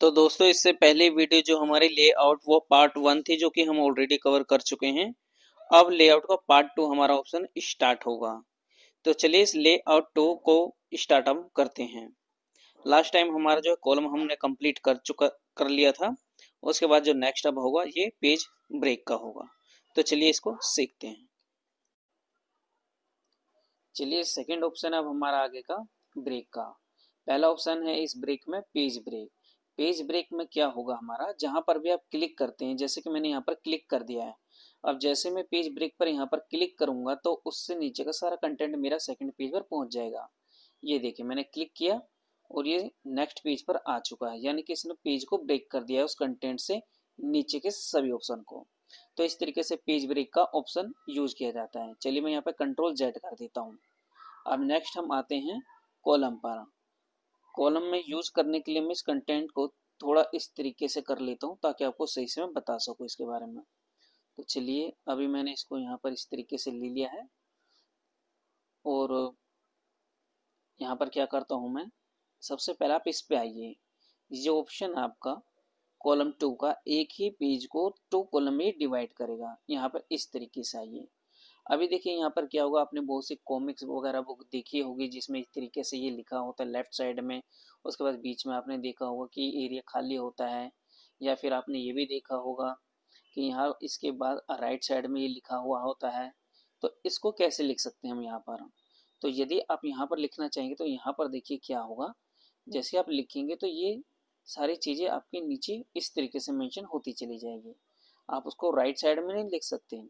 तो दोस्तों इससे पहले वीडियो जो हमारी लेआउट वो पार्ट 1 थी जो कि हम ऑलरेडी कवर कर चुके हैं। अब लेआउट का पार्ट 2 हमारा ऑप्शन स्टार्ट होगा। तो चलिए इस लेआउट 2 को स्टार्ट हम करते हैं। लास्ट टाइम हमारा जो कॉलम हमने कंप्लीट कर लिया था। उसके बाद जो नेक्स्ट अब होगा ये पेज ब्रेक का होगा। तो चलिए इसको सीखते हैं। चलिए सेकंड ऑप्शन अब हमारा आगे का ब्रेक का। पहला ऑप्शन है इस ब्रेक में पेज ब्रेक। पेज ब्रेक में क्या होगा हमारा, जहां पर भी आप क्लिक करते हैं, जैसे कि मैंने यहाँ पर क्लिक कर दिया है। अब जैसे मैं पेज ब्रेक पर यहाँ पर क्लिक करूंगा तो उससे नीचे का सारा कंटेंट मेरा सेकंड पेज पर पहुंच जाएगा। ये देखिए मैंने क्लिक किया और ये नेक्स्ट पेज पर आ चुका है, यानी कि इसने पेज को ब्रेक कर दिया है उस कंटेंट से नीचे के सभी ऑप्शन को। तो इस तरीके से पेज ब्रेक का ऑप्शन यूज किया जाता है। चलिए मैं यहाँ पे कंट्रोल जेड कर देता हूँ। अब नेक्स्ट हम आते हैं कॉलम पर। कॉलम में यूज करने के लिए मैं इस कंटेंट को थोड़ा इस तरीके से कर लेता हूँ ताकि आपको सही से मैं बता सकूँ इसके बारे में। तो चलिए अभी मैंने इसको यहाँ पर इस तरीके से ले लिया है और यहाँ पर क्या करता हूँ मैं, सबसे पहले आप इस पे आइए। जो ऑप्शन है आपका कॉलम 2 का, एक ही पेज को 2 कॉलम में डिवाइड करेगा। यहाँ पर इस तरीके से आइए। अभी देखिए यहाँ पर क्या होगा, आपने बहुत सी कॉमिक्स वगैरह बुक देखी होगी जिसमें इस तरीके से ये लिखा होता है लेफ्ट साइड में। उसके बाद बीच में आपने देखा होगा कि एरिया खाली होता है, या फिर आपने ये भी देखा होगा कि यहाँ इसके बाद राइट साइड में ये लिखा हुआ होता है। तो इसको कैसे लिख सकते हैं हम यहाँ पर। तो यदि आप यहाँ पर लिखना चाहेंगे तो यहाँ पर देखिए क्या होगा, जैसे आप लिखेंगे तो ये सारी चीज़ें आपके नीचे इस तरीके से मेंशन होती चली जाएगी। आप उसको राइट साइड में नहीं लिख सकते।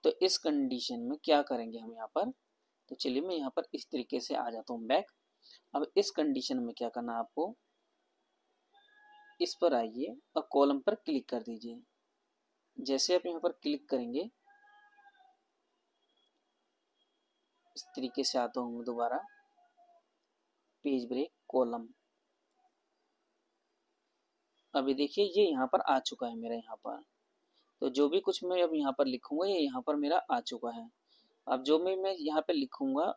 तो इस कंडीशन में क्या करेंगे हम यहाँ पर, तो चलिए मैं यहाँ पर इस तरीके से आ जाता हूँ बैक। अब इस कंडीशन में क्या करना है आपको, इस पर आइए और कॉलम पर क्लिक कर दीजिए। जैसे आप यहाँ पर क्लिक करेंगे इस तरीके से आता हूँ दोबारा पेज ब्रेक कॉलम। अभी देखिए ये यहाँ पर आ चुका है मेरा यहाँ पर। तो जो भी कुछ मैं अब यहाँ पर लिखूंगा ये यहाँ पर मेरा आ चुका है। अब जो मैं यहाँ पे लिखूंगा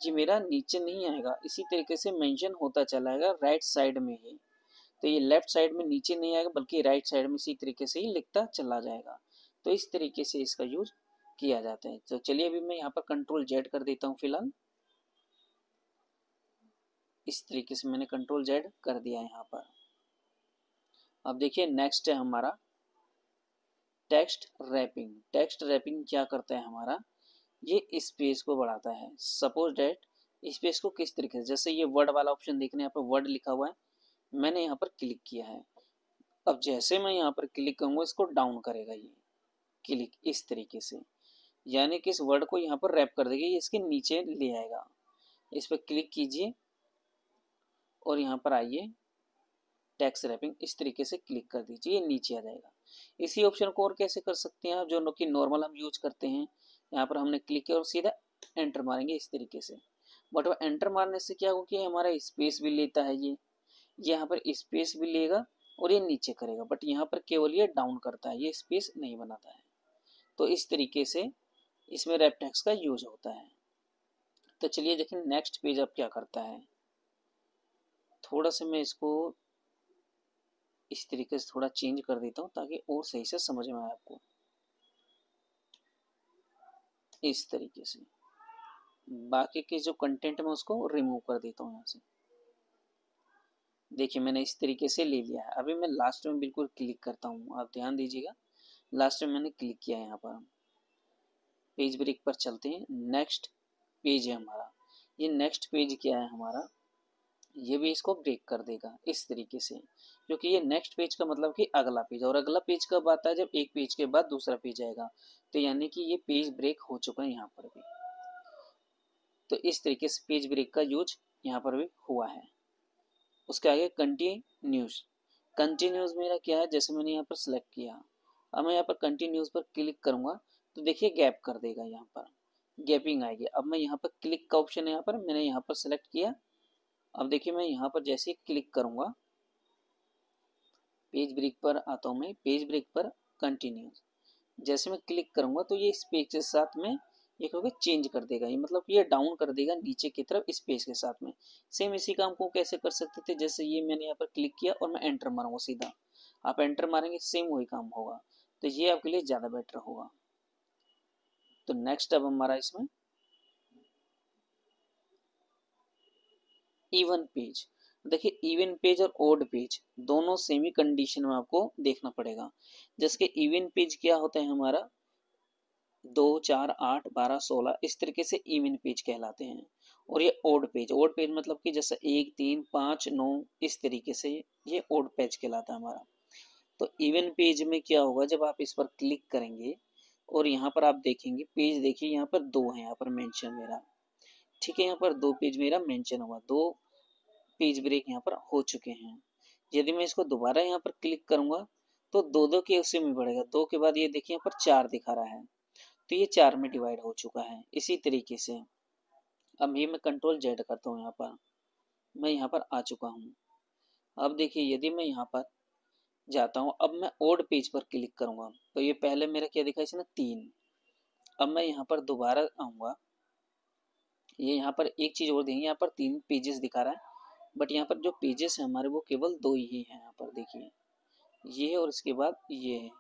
ये मेरा नीचे नहीं आएगा, इसी तरीके से मेंशन होता चला जाएगा राइट साइड में ही। तो ये लेफ्ट साइड में नीचे नहीं आएगा बल्कि राइट साइड में इसी तरीके से ही लिखता चला जाएगा। तो इस तरीके से इसका यूज किया जाता है। तो चलिए अभी मैं यहाँ पर कंट्रोल जेड कर देता हूँ फिलहाल। इस तरीके से मैंने कंट्रोल जेड कर दिया है यहाँ पर। अब देखिए नेक्स्ट है हमारा टेक्स्ट रैपिंग। टेक्स्ट रैपिंग क्या करता है हमारा, ये स्पेस को बढ़ाता है। सपोज डेट स्पेस को किस तरीके से, जैसे ये वर्ड वाला ऑप्शन देखने, यहाँ पर वर्ड लिखा हुआ है, मैंने यहाँ पर क्लिक किया है। अब जैसे मैं यहाँ पर क्लिक करूंगा इसको डाउन करेगा ये क्लिक इस तरीके से, यानी कि इस वर्ड को यहाँ पर रैप कर देगा, ये इसके नीचे ले आएगा। इस पर क्लिक कीजिए और यहाँ पर आइए टेक्स्ट रैपिंग इस तरीके से क्लिक कर दीजिए, ये नीचे आ जाएगा। इसी ऑप्शन को और कैसे कर सकते हैं आप, जो कि नॉर्मल हम यूज करते हैं, यहाँ पर हमने क्लिक किया और सीधा एंटर मारेंगे इस तरीके से। बट वो एंटर मारने से क्या होगा कि हमारा स्पेस भी लेता है, ये यहाँ पर स्पेस भी लेगा और ये नीचे करेगा, बट यहाँ पर केवल ये डाउन करता है, ये स्पेस नहीं बनाता है। तो इस तरीके से इसमें रैप टेक्स्ट का यूज होता है। तो चलिए देखिए नेक्स्ट पेज अब क्या करता है। थोड़ा सा मैं इसको इस तरीके से थोड़ा चेंज कर देता हूँ ताकि और सही से समझ में आए आपको। इस तरीके से बाकी के जो कंटेंट में उसको रिमूव कर देता हूँ यहाँ से। देखिए मैंने इस तरीके से ले लिया है। अभी मैं लास्ट में बिल्कुल क्लिक करता हूँ, आप ध्यान दीजिएगा। लास्ट में मैंने क्लिक किया है, यहाँ पर हम पेज ब्रेक पर चलते हैं। नेक्स्ट पेज है हमारा, ये नेक्स्ट पेज क्या है हमारा, ये भी इसको ब्रेक कर देगा इस तरीके से, क्योंकि ये नेक्स्ट पेज का मतलब कि अगला पेज, और अगला पेज कब आता है, जब एक पेज के बाद दूसरा पेज आएगा। तो यानी कि ये पेज ब्रेक हो चुका है यहाँ पर भी। तो इस तरीके से पेज ब्रेक का यूज यहाँ पर भी हुआ है। उसके आगे कंटिन्यूस। कंटिन्यूस मेरा क्या है, जैसे मैंने यहाँ पर सिलेक्ट किया, अब मैं यहाँ पर कंटिन्यूस पर क्लिक करूंगा तो देखिए गैप कर देगा, यहाँ पर गैपिंग आएगी। अब मैं यहाँ पर क्लिक का ऑप्शन है, यहाँ पर मैंने यहाँ पर सिलेक्ट किया। अब देखिए मैं यहाँ पर जैसे ही क्लिक करूंगा पेज ब्रेक पर आता हूँ, मैं पेज ब्रेक पर कंटिन्यूस जैसे मैं क्लिक करूंगा तो ये इस पेज के साथ में एक होगा चेंज कर देगा, ये मतलब ये डाउन कर देगा नीचे की तरफ स्पेस के साथ में। सेम इसी काम को कैसे कर सकते थे, जैसे ये मैंने यहाँ पर क्लिक किया और मैं एंटर मारूंगा सीधा, आप एंटर मारेंगे सेम वही काम होगा, तो ये आपके लिए ज़्यादा बेटर होगा। तो नेक्स्ट अब हमारा इसमें इवन पेज। देखिए इवन पेज और ओड पेज दोनों सेम ही कंडीशन में आपको देखना पड़ेगा। जैसे कि इवन पेज क्या होता है हमारा, 2, 4, 8, 12, 16 इस तरीके से इवन पेज कहलाते हैं। और ये ओड पेज मतलब कि जैसे 1, 3, 5, 9 इस तरीके से ये ओड पेज कहलाता है हमारा। तो इवन पेज में क्या होगा, जब आप इस पर क्लिक करेंगे और यहाँ पर आप देखेंगे पेज, देखिए यहाँ पर 2 है यहाँ पर मेंशन मेरा, ठीक है, यहाँ पर 2 पेज मेरा मेंशन हुआ, 2 पेज ब्रेक यहाँ पर हो चुके हैं। यदि मैं इसको दोबारा यहाँ पर क्लिक करूंगा तो दो दो के उसी में बढ़ेगा, 2 के बाद ये देखिए यहाँ पर 4 दिखा रहा है, तो ये 4 में डिवाइड हो चुका है। इसी तरीके से अब ये मैं कंट्रोल जेड करता हूँ, यहाँ पर मैं यहाँ पर आ चुका हूँ। अब देखिए यदि मैं यहाँ पर जाता हूँ, अब मैं ओड पेज पर क्लिक करूंगा तो ये पहले मेरा क्या दिखा इसने 3। अब मैं यहाँ पर दोबारा आऊंगा, ये यहाँ पर एक चीज और देंगे, यहाँ पर 3 पेजेस दिखा रहा है, बट यहाँ पर जो पेजेस है हमारे वो केवल 2 ही है। यहाँ पर देखिए ये है और इसके बाद ये है,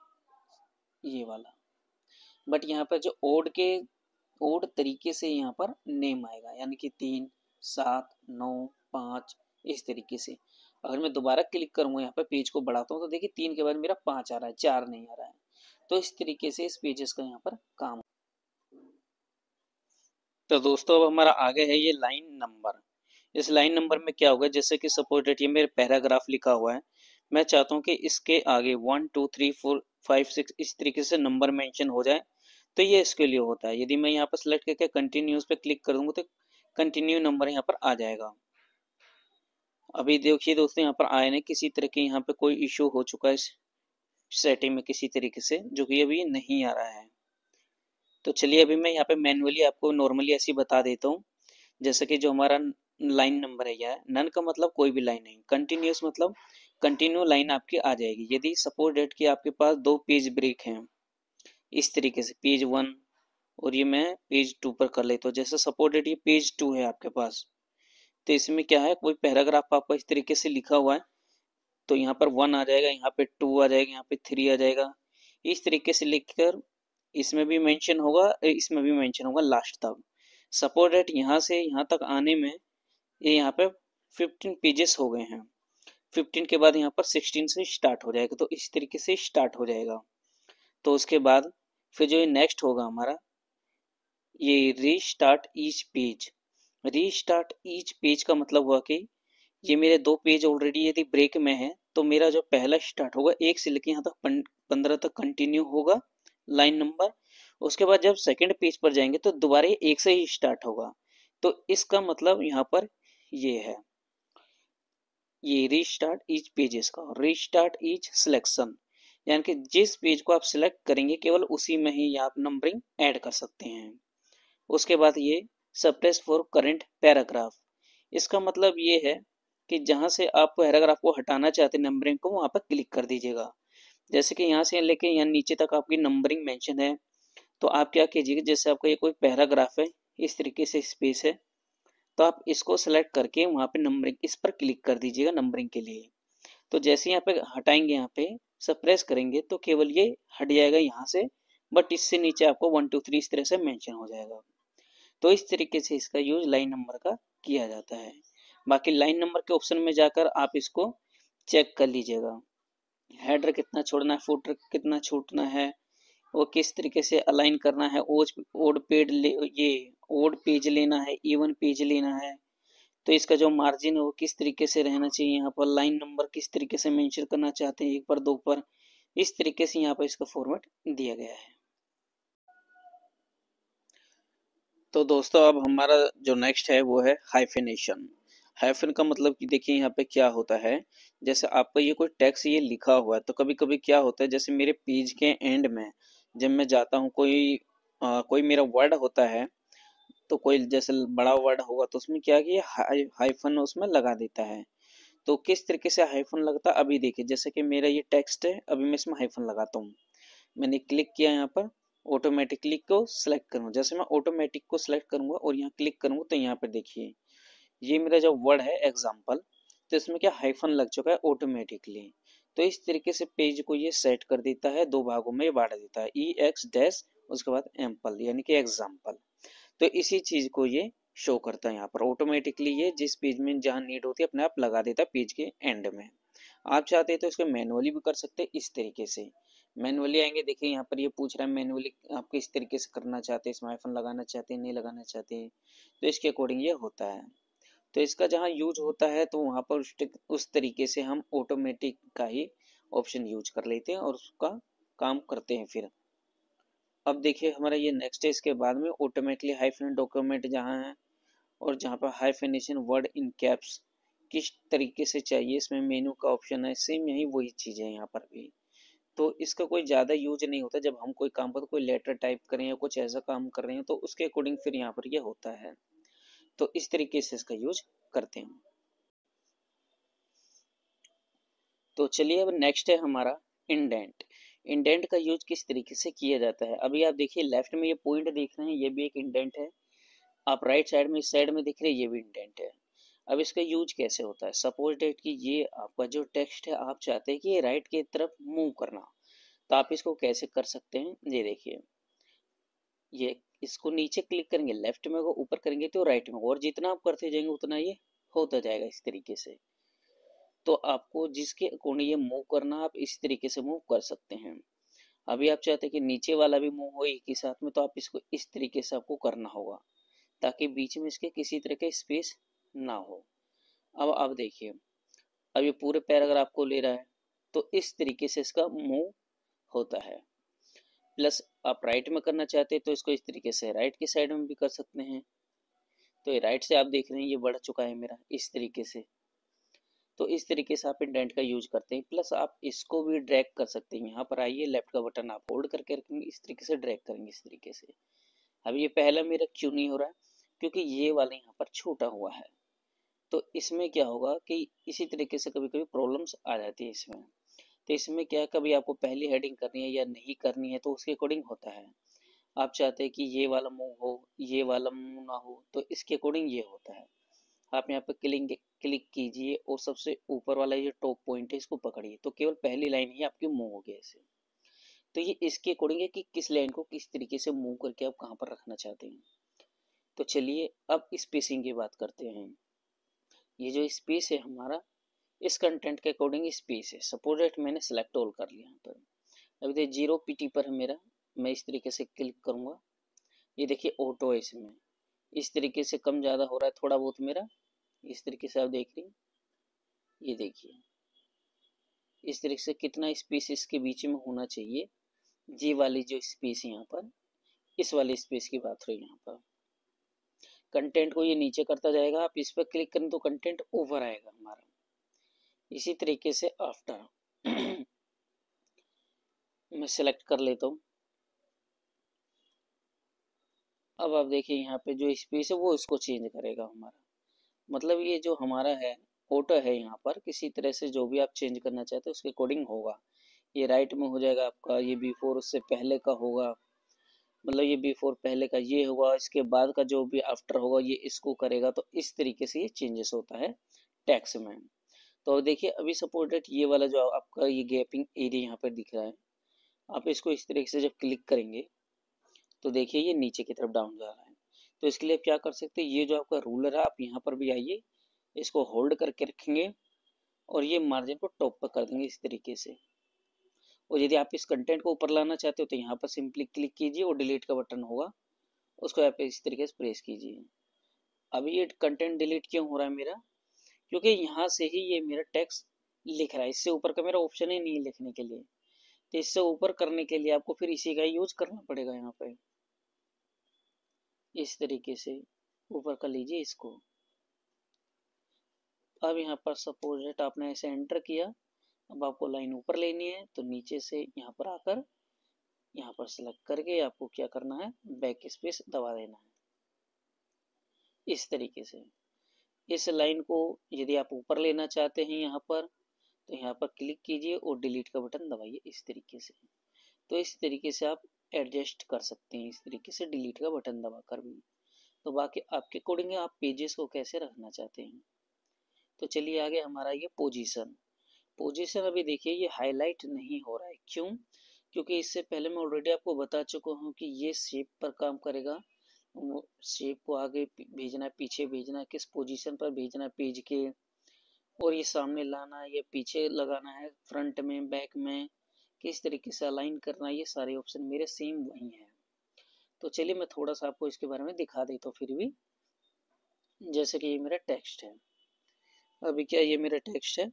ये वाला। बट यहाँ पर जो ओड तरीके से यहाँ पर नेम आएगा, यानी कि 3, 7, 9, 5 इस तरीके से। अगर मैं दोबारा क्लिक करूंगा यहाँ पर पेज को बढ़ाता हूँ तो देखिए 3 के बाद मेरा 5 आ रहा है, 4 नहीं आ रहा है। तो इस तरीके से इस पेजेस का यहाँ पर काम। तो दोस्तों अब हमारा आगे है ये लाइन नंबर। इस लाइन नंबर में क्या होगा, जैसे कि सपोज ये मेरे पैराग्राफ लिखा हुआ है, मैं चाहता हूँ कि इसके आगे 1, 2, 3, 4, 5, 6 इस तरीके से नंबर मेंशन हो जाए, तो ये इसके लिए होता है। यदि मैं यहाँ पर सेलेक्ट करके कंटिन्यूस पे क्लिक कर दूंगा तो कंटिन्यू नंबर यहाँ पर आ जाएगा। अभी देखिए दोस्तों यहाँ पर आए नहीं, किसी तरह के यहाँ पे कोई इश्यू हो चुका है इस सेटिंग में किसी तरीके से, जो कि अभी नहीं आ रहा है। तो चलिए अभी मैं यहाँ पे मैनुअली आपको नॉर्मली ऐसे बता देता हूँ। जैसे कि जो हमारा लाइन नंबर है, यह नन का मतलब कोई भी लाइन नहीं, कंटिन्यूस मतलब कंटिन्यू लाइन आपकी आ जाएगी। यदि सपोज डेट कि आपके पास 2 पेज ब्रेक हैं इस तरीके से, पेज 1 और ये मैं पेज 2 पर कर लेता हूँ। जैसे सपोज डेट ये पेज 2 है आपके पास, तो इसमें क्या है, कोई पैराग्राफ आपका इस तरीके से लिखा हुआ है, तो यहाँ पर 1 आ जाएगा, यहाँ पे 2 आ जाएगा, यहाँ पे 3 आ जाएगा, इस तरीके से लिखकर इसमें भी मेंशन होगा, इसमें भी मेंशन होगा लास्ट तक। सपोज डेट यहाँ से यहाँ तक आने में ये यहाँ पे 15 पेजेस हो गए हैं, 15 के बाद यहाँ पर 16 से स्टार्ट हो जाएगा, तो इस तरीके से स्टार्ट हो जाएगा। तो उसके बाद फिर जो ये नेक्स्ट होगा हमारा, ये restart each page. Restart each page का मतलब हुआ कि ये मेरे 2 पेज ऑलरेडी यदि ब्रेक में है, तो मेरा जो पहला स्टार्ट होगा 1 से लेकर यहाँ तक 15 तक कंटिन्यू होगा लाइन नंबर। उसके बाद जब सेकंड पेज पर जाएंगे तो दोबारा 1 से ही स्टार्ट होगा। तो इसका मतलब यहाँ पर ये है, ये रीस्टार्ट ईच पेजेस का, रीस्टार्ट ईच सिलेक्शन, यानी कि जिस पेज को आप सिलेक्ट करेंगे केवल उसी में ही आप नंबरिंग ऐड कर सकते हैं। उसके बाद ये सप्रेस फॉर करंट पैराग्राफ, इसका मतलब ये है कि जहां से आप पैराग्राफ को हटाना चाहते हैं नंबरिंग को, वहां पर क्लिक कर दीजिएगा। जैसे कि यहाँ से लेके यहाँ नीचे तक आपकी नंबरिंग मेंशन है, तो आप क्या कीजिएगा, जैसे आपका ये कोई पैराग्राफ है इस तरीके से स्पेस है, तो आप इसको सेलेक्ट करके वहां पे नंबरिंग इस पर क्लिक कर दीजिएगा नंबरिंग के लिए। तो जैसे यहाँ पे हटाएंगे, यहाँ पे सप्रेस करेंगे तो केवल ये हट जाएगा यहाँ से, बट इससे नीचे आपको 1, 2, 3 इस तरह से मेंशन हो जाएगा। तो इस तरीके से इसका यूज लाइन नंबर का किया जाता है। बाकी लाइन नंबर के ऑप्शन में जाकर आप इसको चेक कर लीजिएगा, हेडर कितना छोड़ना है, फुटर कितना छूटना है, वो किस तरीके से अलाइन करना है, ये ओड पेज लेना है, इवन पेज लेना है, तो इसका जो मार्जिन है वो किस तरीके से रहना चाहिए, यहाँ पर लाइन नंबर किस तरीके से मेंशन करना चाहते हैं, 1 पर 2 पर, इस तरीके से यहाँ पर इसका फॉर्मेट दिया गया है। तो दोस्तों अब हमारा जो नेक्स्ट है वो है हाइफिनेशन। हाइफन का मतलब कि देखिए यहाँ पे क्या होता है, जैसे आपका ये कोई टेक्स्ट ये लिखा हुआ है, तो कभी कभी क्या होता है, जैसे मेरे पेज के एंड में जब मैं जाता हूँ, कोई मेरा वर्ड होता है, तो कोई जैसे बड़ा वर्ड होगा तो उसमें क्या कि हाइफन उसमें लगा देता है। तो किस तरीके से हाइफन लगता है अभी देखिए, जैसे कि मेरा ये टेक्स्ट है, अभी मैं इसमें हाइफन लगाता हूँ, मैंने क्लिक किया यहाँ पर, ऑटोमेटिकली को सिलेक्ट करूँ। जैसे मैं ऑटोमेटिक को सिलेक्ट करूंगा और यहाँ क्लिक करूंगा तो यहाँ पर देखिए ये मेरा जो वर्ड है एग्जाम्पल, तो इसमें क्या हाइफन लग चुका है ऑटोमेटिकली। तो इस तरीके से पेज को ये सेट कर देता है, दो भागों में बांट देता है, ई एक्स डैश उसके बाद एम्पल यानी कि एग्जाम्पल। तो इसी चीज को ये शो करता है यहाँ पर ऑटोमेटिकली। ये जिस पेज में जहाँ नीड होती है अपने आप लगा देता है पेज के एंड में। आप चाहते हैं तो इसको मैनुअली भी कर सकते हैं इस तरीके से। मैनुअली आएंगे, देखिए यहाँ पर ये पूछ रहा है मैनुअली आप किस तरीके से करना चाहते हैं, इसमें आइफन लगाना चाहते हैं नहीं लगाना चाहते हैं, तो इसके अकॉर्डिंग ये होता है। तो इसका जहाँ यूज होता है तो वहाँ पर उस तरीके से हम ऑटोमेटिक का ही ऑप्शन यूज कर लेते हैं और उसका काम करते हैं फिर। अब देखिए हमारा ये नेक्स्ट है, इसके बाद में ऑटोमेटिकली हाइफन डॉक्यूमेंट जहाँ है और जहाँ पर हाइफिनेशन वर्ड इन कैप्स किस तरीके से चाहिए, इसमें मेनू का ऑप्शन है, सेम यही वही चीज़ है यहाँ पर भी। तो इसका कोई ज़्यादा यूज नहीं होता, जब हम कोई काम करते कोई लेटर टाइप करें या कुछ ऐसा काम कर रहे हैं तो उसके अकॉर्डिंग फिर यहाँ पर ये होता है। तो इस तरीके से इसका यूज करते हैं। तो चलिए अब नेक्स्ट है हमारा इंडेंट। इंडेंट का यूज किस तरीके से किया जाता है, अभी आप देखिए लेफ्ट में ये पॉइंट देख रहे हैं ये भी एक इंडेंट है, आप राइट साइड में इस साइड में देख रहे हैं ये भी इंडेंट है। अब इसका यूज कैसे होता है, सपोज डेट कि ये आपका जो टेक्स्ट है आप चाहते हैं कि ये राइट की तरफ मूव करना, तो आप इसको कैसे कर सकते हैं, ये देखिए ये इसको नीचे क्लिक करेंगे लेफ्ट में को ऊपर करेंगे तो राइट में, और जितना आप करते जाएंगे उतना ये होता जाएगा इस तरीके से। तो आपको जिसके अकॉर्डिंग ये मूव करना आप इस तरीके से मूव कर सकते हैं। अभी आप चाहते हैं कि नीचे वाला भी मूव हो एक ही साथ में, तो आप इसको इस तरीके से आपको करना होगा ताकि बीच में इसके किसी तरह का स्पेस ना हो। अब आप देखिए अब ये पूरे पैराग्राफ को ले रहा है तो इस तरीके से इसका मूव होता है। प्लस आप राइट में करना चाहते हैं तो इसको इस तरीके से राइट की साइड में भी कर सकते हैं। तो ये राइट से आप देख रहे हैं ये बढ़ चुका है मेरा इस तरीके से। तो इस तरीके से आप इंडेंट का यूज करते हैं। प्लस आप इसको भी ड्रैग कर सकते हैं, यहाँ पर आइए लेफ्ट का बटन आप होल्ड करके रखेंगे, इस तरीके से ड्रैग करेंगे इस तरीके से। अब ये पहला मेरा क्यों नहीं हो रहा है, क्योंकि ये वाला यहाँ पर छोटा हुआ है। तो इसमें क्या होगा कि इसी तरीके से कभी कभी प्रॉब्लम्स आ जाती है इसमें। तो इसमें क्या कभी आपको पहली हेडिंग करनी है या नहीं करनी है तो उसके अकॉर्डिंग होता है। आप चाहते हैं कि ये वाला मूव हो ये वाला मूव ना हो तो इसके अकॉर्डिंग ये होता है। आप यहाँ पे क्लिक कीजिए और सबसे ऊपर वाला ये टॉप पॉइंट है इसको पकड़िए तो केवल पहली लाइन ही आपकी मूव होगी ऐसे। तो ये इसके अकॉर्डिंग है कि किस लाइन को किस तरीके से मूव करके आप कहाँ पर रखना चाहते हैं। तो चलिए अब स्पेसिंग की बात करते हैं। ये जो स्पेस है हमारा इस कंटेंट के अकॉर्डिंग स्पेस है। सपोज दैट मैंने सेलेक्ट ऑल कर लिया यहाँ पर, अभी देखिए 0 पीटी पर है मेरा, मैं इस तरीके से क्लिक करूंगा, ये देखिए ऑटो है इसमें, इस तरीके से कम ज़्यादा हो रहा है थोड़ा बहुत मेरा, इस तरीके से आप देख रही हैं, ये देखिए इस तरीके से कितना स्पेस इसके बीच में होना चाहिए। जी वाली जो स्पेस है यहाँ पर इस वाले स्पेस की बात रही यहाँ पर। कंटेंट को ये नीचे करता जाएगा, आप इस पर क्लिक करें तो कंटेंट ऊपर आएगा हमारा। इसी तरीके से आफ्टर मैं सिलेक्ट कर लेता हूँ। अब आप देखिए यहाँ पे जो स्पेस है वो इसको चेंज करेगा हमारा, मतलब ये जो हमारा है ऑटो है यहाँ पर किसी तरह से जो भी आप चेंज करना चाहते हैं उसके अकॉर्डिंग होगा। ये राइट में हो जाएगा आपका, ये बिफोर उससे पहले का होगा, मतलब ये बिफोर पहले का ये होगा, इसके बाद का जो भी आफ्टर होगा ये इसको करेगा। तो इस तरीके से ये चेंजेस होता है टेक्स्ट में। तो देखिए अभी सपोज डेट ये वाला जो आपका ये गैपिंग एरिया यहाँ पर दिख रहा है, आप इसको इस तरीके से जब क्लिक करेंगे तो देखिए ये नीचे की तरफ डाउन जा रहा है। तो इसके लिए आप क्या कर सकते हैं, ये जो आपका रूलर है आप यहाँ पर भी आइए, इसको होल्ड करके रखेंगे और ये मार्जिन को टॉप पर कर देंगे इस तरीके से। और यदि आप इस कंटेंट को ऊपर लाना चाहते हो तो यहाँ पर सिंपली क्लिक कीजिए और डिलीट का बटन होगा उसको यहाँ पे इस तरीके से प्रेस कीजिए। अभी ये कंटेंट डिलीट क्यों हो रहा है मेरा, क्योंकि यहाँ से ही ये मेरा टेक्स्ट लिख रहा है, इससे ऊपर का मेरा ऑप्शन ही नहीं है लिखने के लिए। तो इससे ऊपर करने के लिए आपको फिर इसी का यूज करना पड़ेगा, यहाँ पे इस तरीके से ऊपर कर लीजिए इसको। अब यहाँ पर सपोज डेट आपने ऐसे एंटर किया, अब आपको लाइन ऊपर लेनी है तो नीचे से यहाँ पर आकर यहाँ पर सेलेक्ट करके आपको क्या करना है, बैक स्पेस दबा देना है इस तरीके से। इस लाइन को यदि आप ऊपर लेना चाहते हैं यहाँ पर तो यहाँ पर क्लिक कीजिए और डिलीट का बटन दबाइए इस तरीके से। तो इस तरीके से आप एडजस्ट कर सकते हैं इस तरीके से डिलीट का बटन दबाकर भी। तो बाकी आपके अकॉर्डिंग आप पेजेस को कैसे रखना चाहते हैं। तो चलिए आगे हमारा ये पोजीशन। पोजीशन अभी देखिए ये हाईलाइट नहीं हो रहा है, क्यों? क्योंकि इससे पहले मैं ऑलरेडी आपको बता चुका हूँ कि ये शेप पर काम करेगा। शेप को आगे भेजना है, पीछे भेजना है, किस पोजीशन पर भेजना है पेज के, और ये सामने लाना है या पीछे लगाना है, फ्रंट में बैक में किस तरीके से अलाइन करना है, ये सारे ऑप्शन मेरे सेम वही हैं। तो चलिए मैं थोड़ा सा आपको इसके बारे में दिखा देता हूँ फिर भी। जैसे कि ये मेरा टेक्स्ट है, अभी क्या ये मेरा टेक्स्ट है,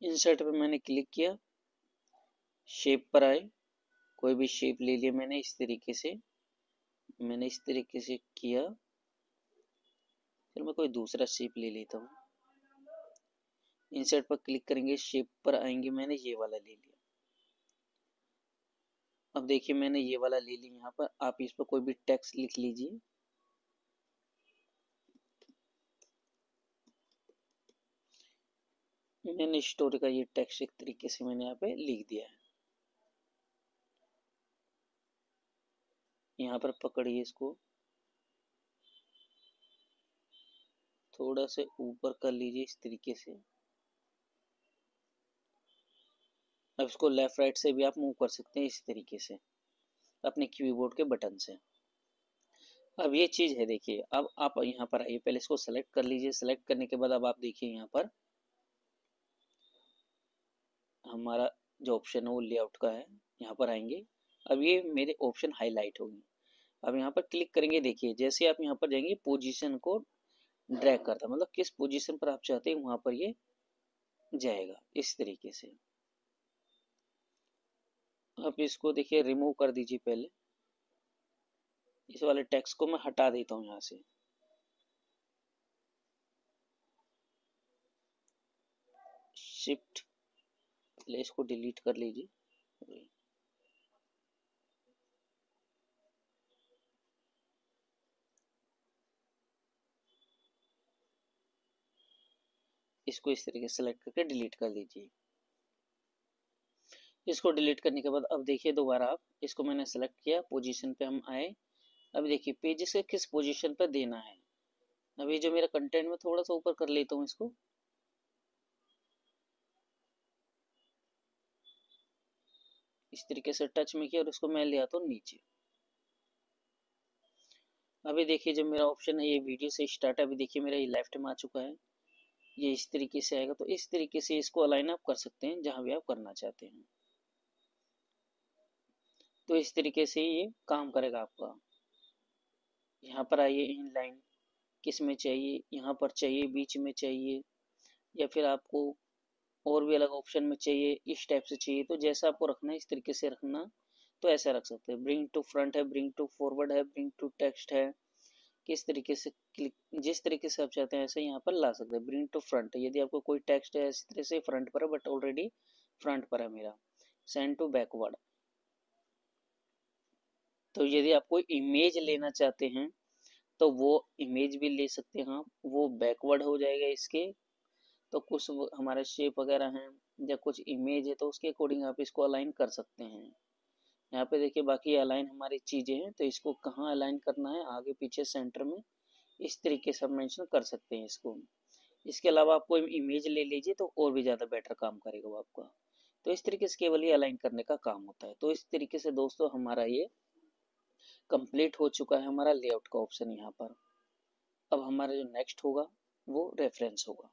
इंसर्ट पे मैंने क्लिक किया, शेप पर आए, कोई भी शेप ले लिया मैंने इस तरीके से, किया। फिर मैं कोई दूसरा शेप ले लेता हूँ, इंसर्ट पर क्लिक करेंगे, शेप पर आएंगे, मैंने ये वाला ले लिया। अब देखिए मैंने ये वाला ले लिया, यहाँ पर आप इस पर कोई भी टेक्स्ट लिख लीजिए। मैंने स्टोरी का ये टेक्स्ट एक तरीके से मैंने यहाँ पे लिख दिया है। यहाँ पर पकड़िए इसको, थोड़ा से ऊपर कर लीजिए इस तरीके से। अब इसको लेफ्ट राइट से भी आप मूव कर सकते हैं इस तरीके से अपने कीबोर्ड के बटन से। अब ये चीज है, देखिए अब आप यहाँ पर आइए, पहले इसको सेलेक्ट कर लीजिए। सेलेक्ट करने के बाद अब आप देखिए यहाँ पर हमारा जो ऑप्शन है वो लेआउट का है, यहाँ पर आएंगे। अब ये मेरे ऑप्शन हाईलाइट होंगे। अब यहाँ पर क्लिक करेंगे, देखिए जैसे आप यहाँ पर जाएंगे पोजीशन को ड्रैग करता, मतलब किस पोजीशन पर आप चाहते हैं वहां पर ये जाएगा इस तरीके से। अब इसको देखिए रिमूव कर दीजिए, पहले इस वाले टेक्स्ट को मैं हटा देता हूँ यहाँ से। शिफ्ट, पहले इसको डिलीट कर लीजिए। इसको इस तरीके से सेलेक्ट करके डिलीट कर दीजिए। इसको डिलीट करने के बाद अब देखिए दोबारा आप इसको मैंने सेलेक्ट किया, पोजीशन पे हम आए। अब देखिए पेजेस के किस पोजीशन पर देना है। अभी जो मेरा कंटेंट में थोड़ा सा ऊपर कर लेता हूँ इसको, इस तरीके से टच में किया और इसको मैं ले आता हूँ नीचे। अभी देखिए जो मेरा ऑप्शन है ये वीडियो से स्टार्ट है, अभी देखिए मेरा ये लेफ्ट में आ चुका है, ये इस तरीके से आएगा। तो इस तरीके से इसको अलाइन आप कर सकते हैं जहां भी आप करना चाहते हैं। तो इस तरीके से ये काम करेगा आपका। यहाँ पर आइए, इन लाइन किस में चाहिए, यहाँ पर चाहिए, बीच में चाहिए, या फिर आपको और भी अलग ऑप्शन में चाहिए, इस टाइप से चाहिए, तो जैसा आपको रखना है इस तरीके से रखना, तो ऐसा रख सकते हैं। ब्रिंग टू फ्रंट है, ब्रिंग टू फॉरवर्ड है, ब्रिंग टू टेक्स्ट है, किस तरीके से क्लिक, जिस तरीके से आप चाहते हैं ऐसे यहाँ पर ला सकते हैं। ब्रिंग टू फ्रंट, यदि आपको कोई टेक्स्ट है इस तरह से फ्रंट पर है, बट ऑलरेडी फ्रंट पर है मेरा। सेंड टू बैकवर्ड, तो यदि आप कोई इमेज लेना चाहते हैं तो वो इमेज भी ले सकते हैं आप, वो बैकवर्ड हो जाएगा इसके। तो कुछ हमारे शेप वगैरह हैं या कुछ इमेज है तो उसके अकॉर्डिंग आप इसको अलाइन कर सकते हैं। यहाँ पे देखिए बाकी अलाइन हमारी चीजें हैं, तो इसको कहाँ अलाइन करना है, आगे पीछे सेंटर में, इस तरीके से मेंशन कर सकते हैं इसको। इसके अलावा आप कोई इमेज ले लीजिए तो और भी ज़्यादा बेटर काम करेगा वो आपका। तो इस तरीके से केवल ये अलाइन करने का काम होता है। तो इस तरीके से दोस्तों हमारा ये कंप्लीट हो चुका है, हमारा लेआउट का ऑप्शन यहाँ पर। अब हमारा जो नेक्स्ट होगा वो रेफरेंस होगा।